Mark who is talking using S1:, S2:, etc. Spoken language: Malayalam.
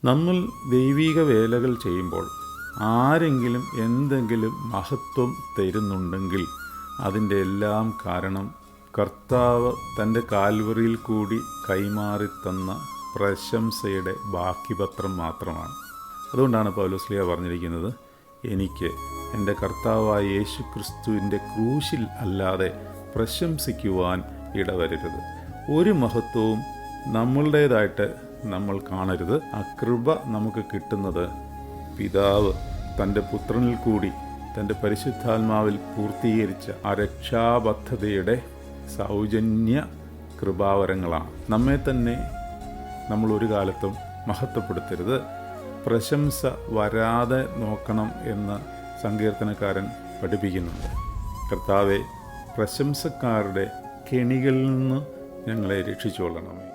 S1: നമ്മൾ ദൈവിക വേലകൾ ചെയ്യുമ്പോൾ ആരെങ്കിലും എന്തെങ്കിലും മഹത്വം തരുന്നുണ്ടെങ്കിൽ അതിൻ്റെ എല്ലാം കാരണം കർത്താവ് തൻ്റെ കാൽവറിയിൽ കൂടി കൈമാറി തന്ന പ്രശംസയുടെ ബാക്കിപത്രം മാത്രമാണ്. അതുകൊണ്ടാണ് പൗലോസ്ലീഹ പറഞ്ഞിരിക്കുന്നത്, എനിക്ക് എൻ്റെ കർത്താവായ യേശു ക്രിസ്തുവിൻ്റെ ക്രൂശിൽ അല്ലാതെ പ്രശംസിക്കുവാൻ ഇടവരരുത്. ഒരു മഹത്വവും നമ്മളുടേതായിട്ട് നമ്മൾ കാണരുത്. ആ കൃപ നമുക്ക് കിട്ടുന്നത് പിതാവ് തൻ്റെ പുത്രനിൽ കൂടി തൻ്റെ പരിശുദ്ധാത്മാവിൽ പൂർത്തീകരിച്ച ആ രക്ഷാബദ്ധതയുടെ സൗജന്യ കൃപാവരങ്ങളാണ്. നമ്മെ തന്നെ നമ്മൾ ഒരു കാലത്തും മഹത്വപ്പെടുത്തരുത്. പ്രശംസ വരാതെ നോക്കണം എന്ന് സങ്കീർത്തനക്കാരൻ പഠിപ്പിക്കുന്നുണ്ട്. കർത്താവെ, പ്രശംസക്കാരുടെ കെണികളിൽ നിന്ന് ഞങ്ങളെ രക്ഷിച്ചുകൊള്ളണമേ.